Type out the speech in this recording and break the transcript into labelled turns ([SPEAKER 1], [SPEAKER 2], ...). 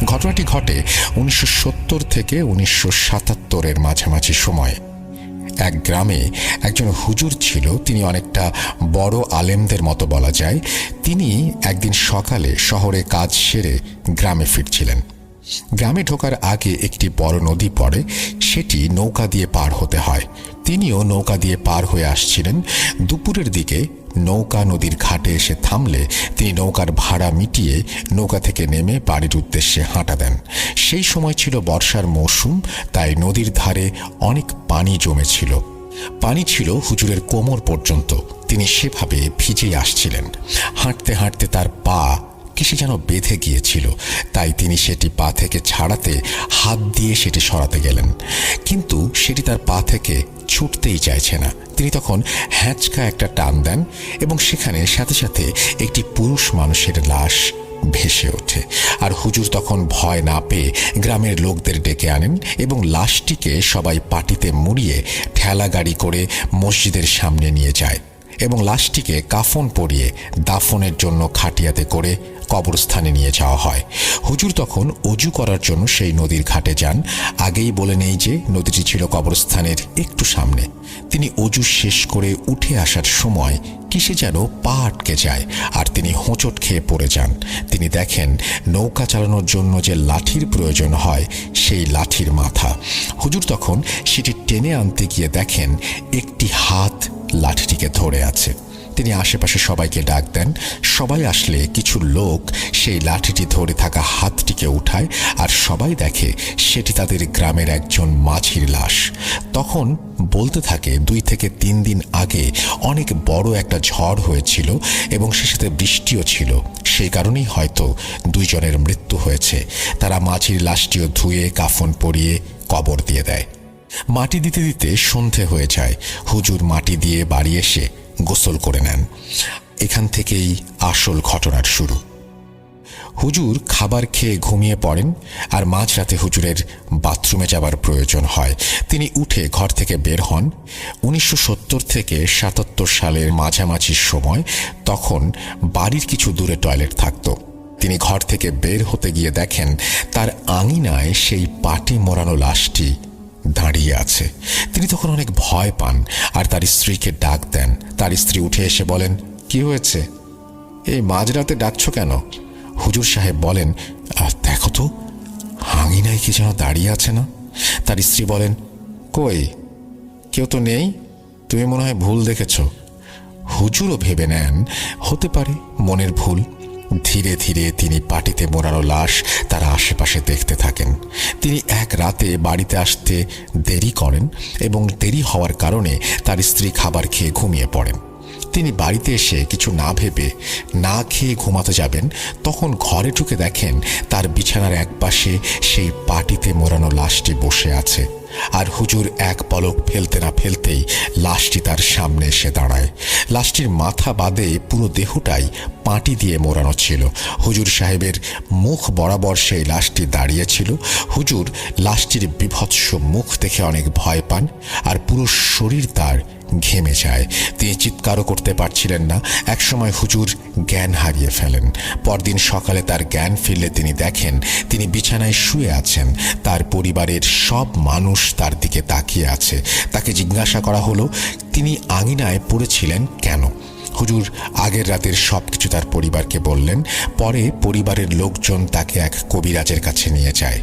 [SPEAKER 1] ঘটনাটি ঘটে 1970 থেকে 1977-এর মাঝামাঝি সময়ে। এক গ্রামে একজন হুজুর ছিল। তিনি অনেকটা বড় আলেমদের মতো বলা যায়। তিনি একদিন সকালে শহরে কাজ সেরে গ্রামে ফিরছিলেন। গ্রামে ঢোকার আগে একটি বড় নদী পড়ে, সেটি নৌকা দিয়ে পার হতে হয়। তিনিও নৌকা দিয়ে পার হয়ে আসছিলেন। দুপুরের দিকে নৌকা নদীর ঘাটে এসে থামলে তিনি নৌকার ভাড়া মিটিয়ে নৌকা থেকে নেমে বাড়ির উদ্দেশ্যে হাঁটা দেন। সেই সময় ছিল বর্ষার মৌসুম, তাই নদীর ধারে অনেক পানি জমেছিল। পানি ছিল হুজুরের কোমর পর্যন্ত। তিনি সেভাবে ভিজেই আসছিলেন। হাঁটতে হাঁটতে তার পা কিসে যেন বেঁধে গিয়েছিল, তাই তিনি সেটি পা থেকে ছাড়াতে হাত দিয়ে সেটি সরাতে গেলেন, কিন্তু সেটি তার পা থেকে ছুটতেই চাইছে না। তিনি তখন হ্যাঁচকা একটা টান দেন এবং সেখানে সাথে সাথে একটি পুরুষ মানুষের লাশ ভেসে ওঠে। আর হুজুর তখন ভয় না পেয়ে গ্রামের লোকদের ডেকে আনেন এবং লাশটিকে সবাই পাটিতে মুড়িয়ে ঠেলা গাড়ি করে মসজিদের সামনে নিয়ে যায় এবং লাশটিকে কাফন পরিয়ে দাফনের জন্য খাটিয়াতে করে কবরস্থানে নিয়ে যাওয়া হয়। হুজুর তখন অজু করার জন্য সেই নদীর ঘাটে যান। আগেই বলে নেই যে নদীটি ছিল কবরস্থানের একটু সামনে। তিনি অজু শেষ করে উঠে আসার সময় কিসে যেন পা আটকে যায় আর তিনি হোঁচট খেয়ে পড়ে যান। তিনি দেখেন নৌকা চালানোর জন্য যে লাঠির প্রয়োজন হয় সেই লাঠির মাথা। হুজুর তখন সেটি টেনে আনতে গিয়ে দেখেন একটি হাত লাঠিটিকে ধরে আছে। তিনি আশেপাশে সবাইকে ডাক দেন। সবাই আসলে কিছু লোক সেই লাঠিটি ধরে থাকা হাতটিকে উঠায় আর সবাই দেখে সেটি তাদের গ্রামের একজন মাঝির লাশ। তখন বলতে থাকে 2 থেকে 3 দিন আগে অনেক বড় একটা ঝড় হয়েছিল এবং সে সাথে বৃষ্টিও ছিল, সেই কারণেই হয়তো 2 জনের মৃত্যু হয়েছে। তারা মাঝির লাশটিও ধুয়ে কাফন পরিয়ে কবর দিয়ে দেয়। মাটি দিতে দিতে সন্ধে হয়ে যায়। হুজুর মাটি দিয়ে বাড়ি এসে গোসল করে নেন। এখান থেকেই আসল ঘটনার শুরু। হুজুর খাবার খেয়ে ঘুমিয়ে পড়েন আর মাঝরাতে হুজুরের বাথরুমে যাবার প্রয়োজন হয়। তিনি উঠে ঘর থেকে বের হন। 1970 থেকে 77 সালের মাঝামাঝি সময়, তখন বাড়ির কিছু দূরে টয়লেট থাকত। তিনি ঘর থেকে বের হতে গিয়ে দেখেন তার আঙিনায় সেই পাটে মোড়ানো লাশটি দাঁড়িয়ে আছে। তিনি তখন অনেক ভয় পান আর তার স্ত্রীকে ডাক দেন। তার স্ত্রী উঠে এসে বলেন, কি হয়েছে? এই মাঝরাতে ডাকছো কেন? হুজুর সাহেব বলেন, দেখো তো আঙিনায় কি যেন দাঁড়িয়ে আছে না? তার স্ত্রী বলেন, কই, কেউ তো নেই, তুমি মনে হয় ভুল দেখেছ। হুজুরও ভেবে নেন হতে পারে মনের ভুল। ধীরে ধীরে তিনি পাটিতে মোড়ানো লাশ তার আশেপাশে দেখতে থাকেন। তিনি এক রাতে বাড়িতে আসতে দেরি করেন এবং দেরি হওয়ার কারণে তার স্ত্রী খাবার খেয়ে ঘুমিয়ে পড়েন। তিনি বাড়িতে এসে কিছু না ভেবে না খেয়ে ঘুমাতে যাবেন, তখন ঘরে ঢুকে দেখেন তার বিছানার একপাশে সেই পাটিতে মোড়ানো লাশটি বসে আছে। আর হুজুর এক পলক ফেলতে না ফেলতেই লাশটি তার সামনে এসে দাঁড়ায়। লাশটির মাথা বাদে পুরো দেহটাই পাটি দিয়ে মোড়ানো ছিল। হুজুর সাহেবের মুখ বরাবর সেই লাশটি দাঁড়িয়েছিল। হুজুর লাশটির বিভৎস মুখ দেখে অনেক ভয় পান আর পুরো শরীর তার ঘেমে যায়। তিনি চিৎকারও করতে পারছিলেন না। একসময় হুজুর জ্ঞান হারিয়ে ফেলেন। পরদিন সকালে তার জ্ঞান ফিরলে তিনি দেখেন তিনি বিছানায় শুয়ে আছেন। তার পরিবারের সব মানুষ তার দিকে তাকিয়ে আছে। তাকে জিজ্ঞাসা করা হলো তিনি আঙিনায় পড়েছিলেন কেন। হুজুর আগের রাতের সবকিছু তার পরিবারকে বললেন। পরে পরিবারের লোকজন তাকে এক কবিরাজের কাছে নিয়ে যায়।